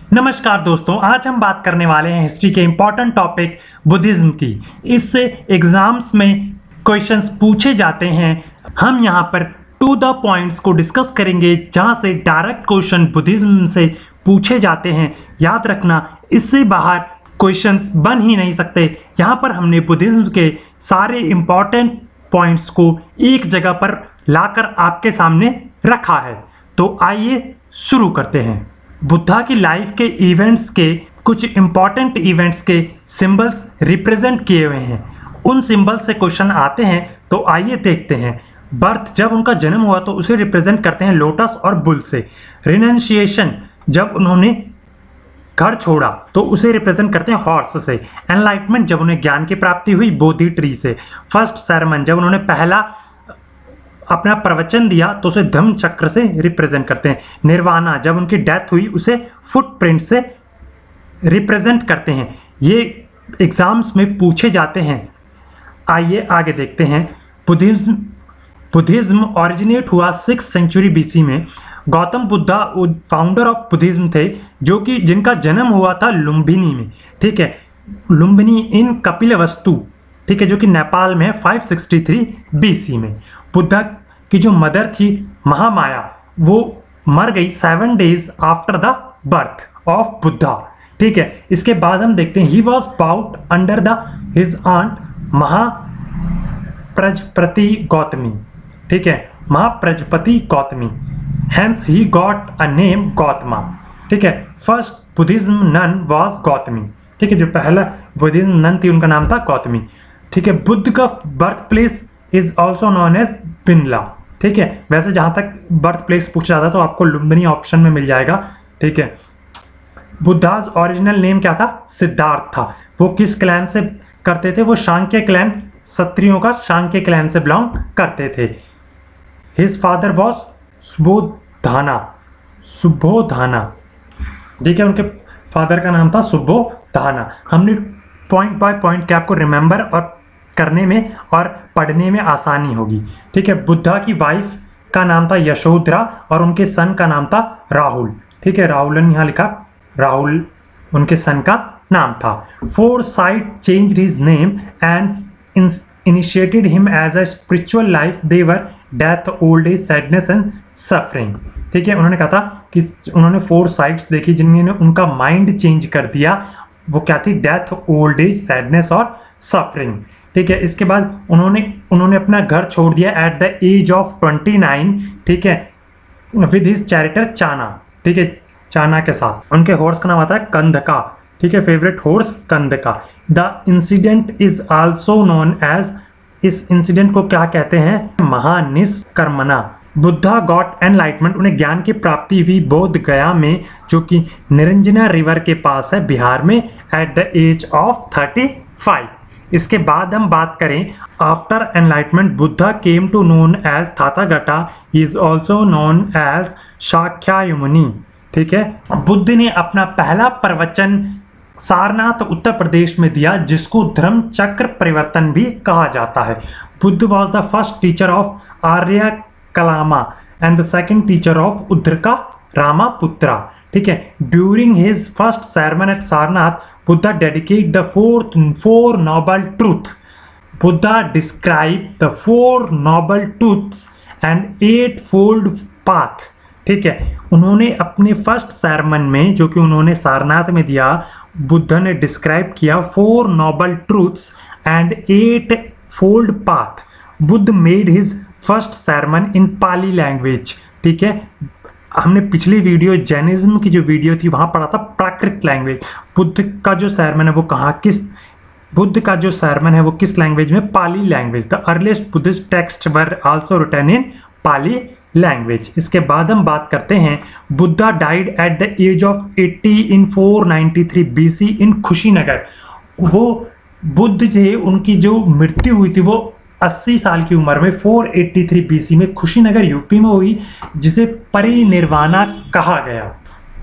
नमस्कार दोस्तों, आज हम बात करने वाले हैं हिस्ट्री के इंपॉर्टेंट टॉपिक बुद्धिज्म की। इससे एग्जाम्स में क्वेश्चंस पूछे जाते हैं। हम यहाँ पर टू द पॉइंट्स को डिस्कस करेंगे जहाँ से डायरेक्ट क्वेश्चन बुद्धिज्म से पूछे जाते हैं। याद रखना, इससे बाहर क्वेश्चंस बन ही नहीं सकते। यहाँ पर हमने बुद्धिज्म के सारे इंपॉर्टेंट पॉइंट्स को एक जगह पर लाकर आपके सामने रखा है। तो आइए शुरू करते हैं। बुद्धा की लाइफ के इवेंट्स के कुछ इंपॉर्टेंट इवेंट्स के सिंबल्स रिप्रेजेंट किए हुए हैं। उन सिंबल से क्वेश्चन आते हैं, तो आइए देखते हैं। बर्थ, जब उनका जन्म हुआ तो उसे रिप्रेजेंट करते हैं लोटस और बुल से। रिनंशिएशन, जब उन्होंने घर छोड़ा तो उसे रिप्रेजेंट करते हैं हॉर्स से। एनलाइटमेंट, जब उन्हें ज्ञान की प्राप्ति हुई बोधि ट्री से। फर्स्ट सरमन, जब उन्होंने पहला अपना प्रवचन दिया तो उसे धम्म चक्र से रिप्रेजेंट करते हैं। निर्वाणा, जब उनकी डेथ हुई उसे फुटप्रिंट से रिप्रेजेंट करते हैं। ये एग्जाम्स में पूछे जाते हैं। आइए आगे देखते हैं। बुद्धिज्म ओरिजिनेट हुआ 6th सेंचुरी बीसी में। Gautam Buddha founder of Buddhism थे, जो कि जिनका जन्म हुआ था लुम्बिनी में। ठीक है, लुम्बिनी इन कपिलवस्तु, ठीक है, जो कि नेपाल में है, 563 बीसी में। बुद्धा की जो मदर थी महामाया, वो मर गई 7 days after the birth of Buddha. ठीक है, इसके बाद हम देखते हैं he was brought under the his aunt Mahaprajapati Gautami. ठीक है, Mahaprajapati Gautami, hence he got a name Gautama. ठीक है, first Buddhism nun was Gautami. ठीक है, जो पहला बुद्धिज्म नन थी उनका नाम था गौतमी। ठीक है, बुद्ध का birth place is also known as बिनला। ठीक है, वैसे जहां तक बर्थ प्लेस पूछा जाता तो आपको लुम्बिनी ऑप्शन में मिल जाएगा। ठीक है, बुद्धाज ओरिजिनल नेम क्या था? सिद्धार्थ था। वो किस क्लैन से करते थे? वो शांक्य क्लैन, क्षत्रियों का शांक्य क्लैन से बिलोंग करते थे। His father was Subodhana. ठीक है, उनके फादर का नाम था सुबोधाना। हमने पॉइंट बाय पॉइंट के आपको रिमेंबर और करने में और पढ़ने में आसानी होगी। ठीक है, बुद्धा की वाइफ का नाम था यशोधरा और उनके सन का नाम था राहुल। ठीक है, राहुलन यहाँ लिखा, राहुल उनके सन का नाम था। Foresight changed his name and initiated him as a spiritual life. They were death, old age, sadness and suffering. ठीक है, उन्होंने कहा था कि उन्होंने 4 साइट्स देखी जिन्होंने उनका माइंड चेंज कर दिया। वो क्या थी? डेथ, ओल्ड एज, सैडनेस और सफरिंग। ठीक है, इसके बाद उन्होंने अपना घर छोड़ दिया एट द एज ऑफ 29। ठीक है, विद हिज चैरिटर चाना। ठीक है, चाना के साथ। उनके हॉर्स का नाम आता है कंधका। ठीक है, favourite horse Kanthaka. The incident is also known as, इस इंसिडेंट को क्या कहते हैं? महानिष्कर्मणा। बुद्धा गॉट एनलाइटमेंट, उन्हें ज्ञान की प्राप्ति हुई बोध गया में, जो कि निरंजना रिवर के पास है बिहार में, एट द एज ऑफ 35। इसके बाद हम बात करें, after enlightenment Buddha came to known as Tathagata, is also known as Shakyamuni. ठीक है, बुद्ध ने अपना पहला प्रवचन सारनाथ उत्तर प्रदेश में दिया, जिसको धर्म चक्र परिवर्तन भी कहा जाता है। Buddha was the first teacher of Arya Kalama and the second teacher of Udraka Ramaputra. ठीक है, during his first sermon at Sarnath, Buddha dedicated the four noble truths. Buddha described the 4 noble truths and 8-fold path. ठीक है, उन्होंने अपने फर्स्ट सरमन में, जो कि उन्होंने सारनाथ में दिया, बुद्ध ने डिस्क्राइब किया 4 noble truths and 8-fold path. Buddha made his first sermon in Pali language. ठीक है, हमने पिछली वीडियो जैनिज्म की जो वीडियो थी वहां पढ़ा था प्राकृत लैंग्वेज। बुद्ध का जो सरमन है वो किस लैंग्वेज में? Pali language. The earliest Buddhist text were also written in Pali language. इसके बाद हम बात करते हैं, Buddha died at the age of 80 in 493 BC in Kushinagar. वो बुद्ध थे, उनकी जो मृत्यु हुई थी वो 80 साल की उम्र में 483 बीसी में कुशीनगर यूपी में हुई, जिसे परिनिर्वाणा कहा गया।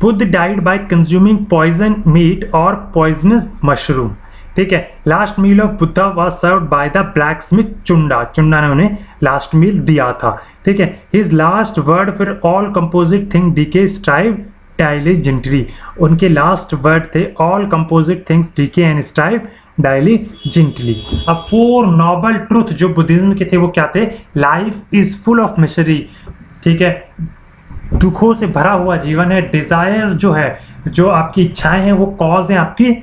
Buddha died by consuming poison meat और पॉइजनस मशरूम। ठीक है, last meal of Buddha was served by the blacksmith Chunda ने उन्हें लास्ट मील दिया था। ठीक है, his last word for all composite thing decay strive diligently. उनके लास्ट वर्ड थे all composite things decay and strive diligently. अब 4 नोबल ट्रूथ जो बुद्धिज्म के थे वो क्या थे? लाइफ इज फुल ऑफ मिसरी, ठीक है, दुखों से भरा हुआ जीवन है। डिजायर जो है, जो आपकी इच्छाएं हैं, वो कॉज है आपकी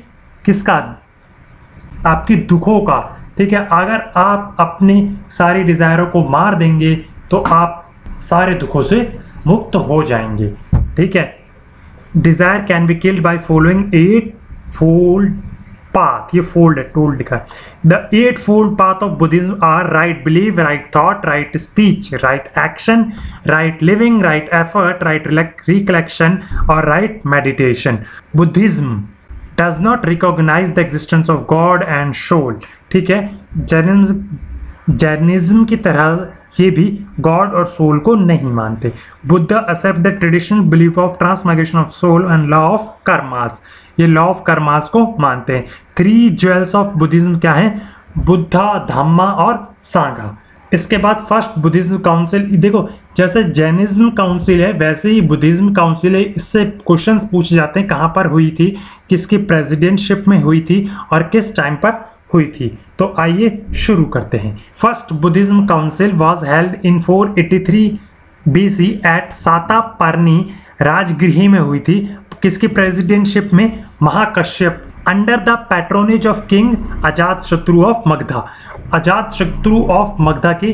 किसका? आपकी दुखों का, ठीक है। अगर आप अपनी सारी डिजायरों को मार देंगे तो आप सारे दुखों से मुक्त हो जाएंगे, ठीक है। Desire can be killed by following 8 fold path, ये फोल्ड है, टोल्ड लिखा है। The 8 fold path of Buddhism are right believe, right thought, right speech, right action, right living, right effort, right recollection और right meditation. Buddhism does not recognize the existence of God and soul, ठीक है। Jainism की तरह ये भी God और soul को नहीं मानते। Buddha accept the traditional belief of transmigration of soul and law of karmas, ये लॉ ऑफ कर्मास को मानते हैं। 3 ज्वेल्स ऑफ बुद्धिज्म क्या हैं? बुद्धा, धम्मा और सांघा। इसके बाद फर्स्ट बुद्धिज्म काउंसिल, देखो जैसे जैनिज्म काउंसिल है वैसे ही बुद्धिज्म काउंसिल है। इससे क्वेश्चंस पूछे जाते हैं कहाँ पर हुई थी, किसकी प्रेसिडेंटशिप में हुई थी और किस टाइम पर हुई थी। तो आइए शुरू करते हैं। First Buddhism council was held in 483 BC at Sataparni Rajgriha में हुई थी। किसकी प्रेसिडेंटशिप में? Mahakashyap, under the patronage of king Ajatashatru of Magadha. अजात शत्रु ऑफ मगधा के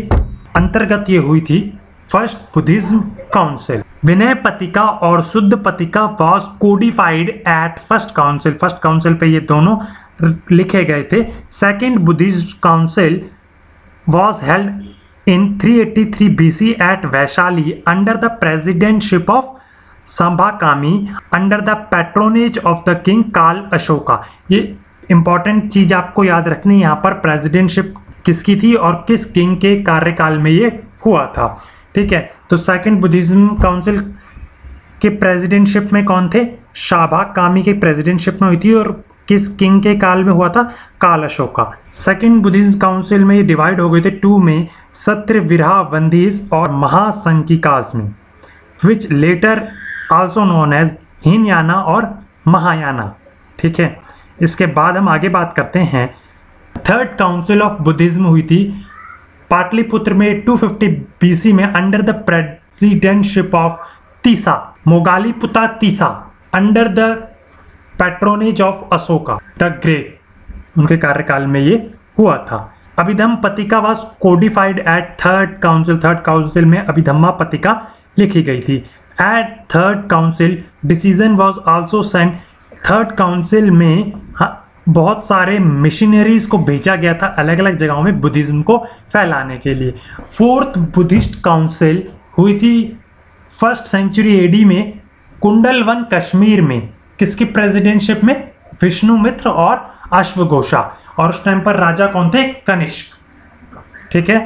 अंतर्गत ये हुई थी first Buddhism council. Vinaya Pitaka और Shuddha Pitaka was codified at first council. First council पे ये दोनों लिखे गए थे। Second Buddhism council was held in 383 BC at Vaishali under the presidentship of Sambhakami under the patronage of the king Kala Ashoka. ये इंपॉर्टेंट चीज आपको याद रखनी, यहाँ पर प्रेसिडेंटशिप किसकी थी और किस किंग के कार्यकाल में ये हुआ था, ठीक है। तो सेकंड बुद्धिज्म काउंसिल के प्रेसिडेंटशिप में कौन थे? शाभाकामी के प्रेसिडेंटशिप में हुई थी और किस किंग के काल में हुआ था? काल अशोका। सेकंड बुद्धिज्म काउंसिल में ये डिवाइड हो गए थे 2 में, सत्र विरहा वंदीज और महासंकिकास में, which later also known as Hinayana और महायाना, ठीक है। इसके बाद हम आगे बात करते हैं। थर्ड काउंसिल ऑफ बुद्धिज्म हुई थी पाटलिपुत्र में 250 BC में under the presidentship of Tissa, Moggaliputta Tissa, under the patronage of Ashoka the great, उनके कार्यकाल में ये हुआ था। Abhidhamma Patrika was codified at third council. Third council में अभिधम्मा पत्रिका लिखी गई थी। At third council decision was also sent. Third council में बहुत सारे मिशनरीज को भेजा गया था अलग अलग जगहों में बुद्धिज्म को फैलाने के लिए। फोर्थ बुद्धिस्ट काउंसिल हुई थी फर्स्ट सेंचुरी AD में कुंडलवन कश्मीर में। किसकी प्रेसिडेंटशिप में? विष्णुमित्र और अश्वघोषा, और उस टाइम पर राजा कौन थे? कनिष्क, ठीक है।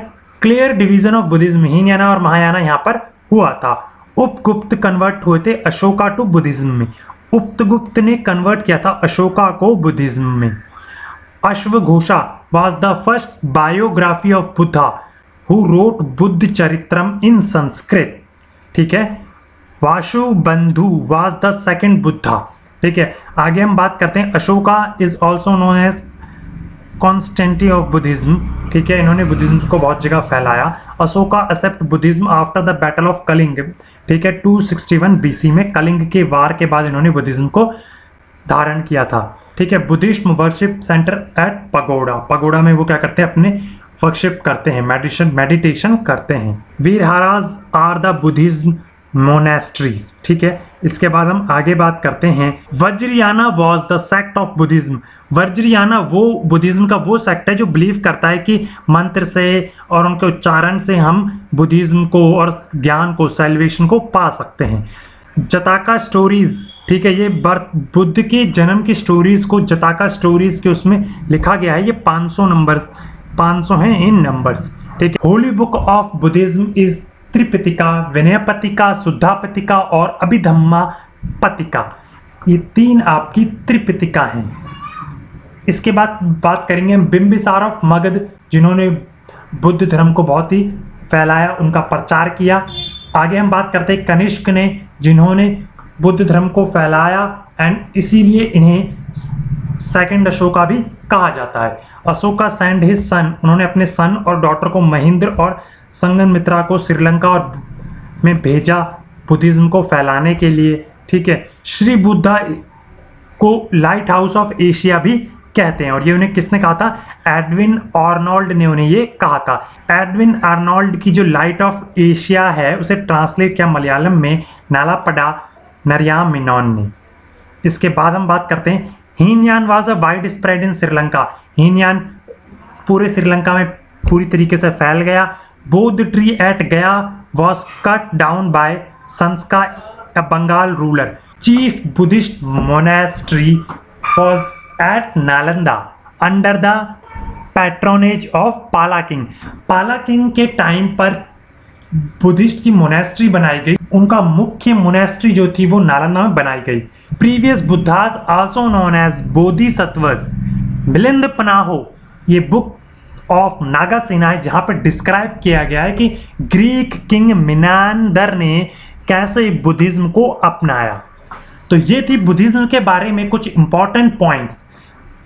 Clear division of Buddhism, Hinayana और महायाना यहाँ पर हुआ था। उपगुप्त कन्वर्ट हुए थे अशोका टू बुद्धिज्म में। उपगुप्त ने कन्वर्ट किया था अशोका को बुद्धिज्म में। अश्वघोषा was the first biography of Buddha who wrote Buddha Charitram in Sanskrit, ठीक है। Vasubandhu was the second Buddha, ठीक है। आगे हम बात करते हैं। Ashoka is also known as Constantine of Buddhism, ठीक है। इन्होंने बुद्धिज्म को बहुत जगह फैलाया। Ashoka accept Buddhism after the battle of Kalinga, ठीक है, 261 BC में कलिंग के वार के बाद इन्होंने बुद्धिज्म को धारण किया था, ठीक है। Buddhist worship centre at pagoda, pagoda में वो क्या करते हैं? अपने वर्शिप करते हैं, मेडिटेशन करते हैं। Viharas are the Buddhist monasteries, ठीक है। इसके बाद हम आगे बात करते हैं। Vajrayana was the sect of Buddhism. Vajrayana वो बुद्धिज्म का वो सेक्ट है जो बिलीव करता है कि मंत्र से और उनके उच्चारण से हम बुद्धिज्म को और ज्ञान को, सेल्वेशन को पा सकते हैं। जताका स्टोरीज, ठीक है, ये बुद्ध के जन्म की स्टोरीज को जताका स्टोरीज के उसमें लिखा गया है। ये 500 नंबर्स, 500 हैं इन नंबर्स, ठीक है। Holy book of Buddhism is Tripitaka, Vinayapitaka, Shuddhapitaka और अभिधम्मा पतिका। ये 3 आपकी त्रिपिटिका हैं। इसके बाद बात करेंगे हम बिंबिसार ऑफ मगध, जिन्होंने बुद्ध धर्म को बहुत ही फैलाया, उनका प्रचार किया। आगे हम बात करते हैं कनिष्क ने, जिन्होंने बुद्ध धर्म को फैलाया एंड इसीलिए इन्हें सेकंड अशोका भी कहा जाता है। अशोका सेंड हिज सन, उन्होंने अपने सन और डॉटर को महेंद्र और संघमित्रा को श्रीलंका और में भेजा बुद्धिज्म को फैलाने के लिए। ठीक है, श्री बुद्धा को लाइट हाउस ऑफ एशिया भी कहते हैं और ये उन्हें किसने कहा था? एडविन आर्नोल्ड ने उन्हें ये कहा था। एडविन आर्नोल्ड की जो लाइट ऑफ एशिया है उसे ट्रांसलेट किया मलयालम में नालापड़ा नरियाम मेनन ने। इसके बाद हम बात करते हैं Hinayana was a wide spread in Sri Lanka. Hinayana पूरे श्रीलंका में पूरी तरीके से फैल गया। Bodh tree at Gaya was cut down by Sasanka a Bengal ruler. Chief Buddhist monastery was at Nalanda under the patronage of Pala King. Pala King के टाइम पर बुद्धिस्ट की मोनेस्ट्री बनाई गई। उनका मुख्य मोनेस्ट्री जो थी वो नालंदा में बनाई गई। Previous Buddhas also known as Bodhisattvas. Milinda Panho, ये बुक ऑफ नागासेना है जहाँ पर डिस्क्राइब किया गया है कि ग्रीक किंग मिनांदर ने कैसे बुद्धिज्म को अपनाया। तो ये थी बुद्धिज्म के बारे में कुछ इंपॉर्टेंट पॉइंट्स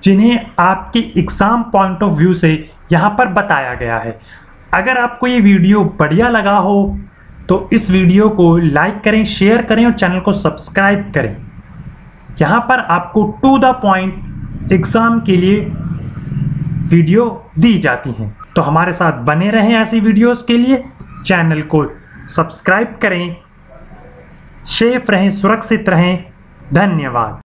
जिन्हें आपके एग्जाम पॉइंट ऑफ व्यू से यहाँ पर बताया गया है। अगर आपको ये वीडियो बढ़िया लगा हो तो इस वीडियो को लाइक करें, शेयर करें और चैनल को सब्सक्राइब करें। यहाँ पर आपको टू द पॉइंट एग्जाम के लिए वीडियो दी जाती हैं। तो हमारे साथ बने रहें ऐसी वीडियोस के लिए। चैनल को सब्सक्राइब करें, सेफ रहें, सुरक्षित रहें। धन्यवाद।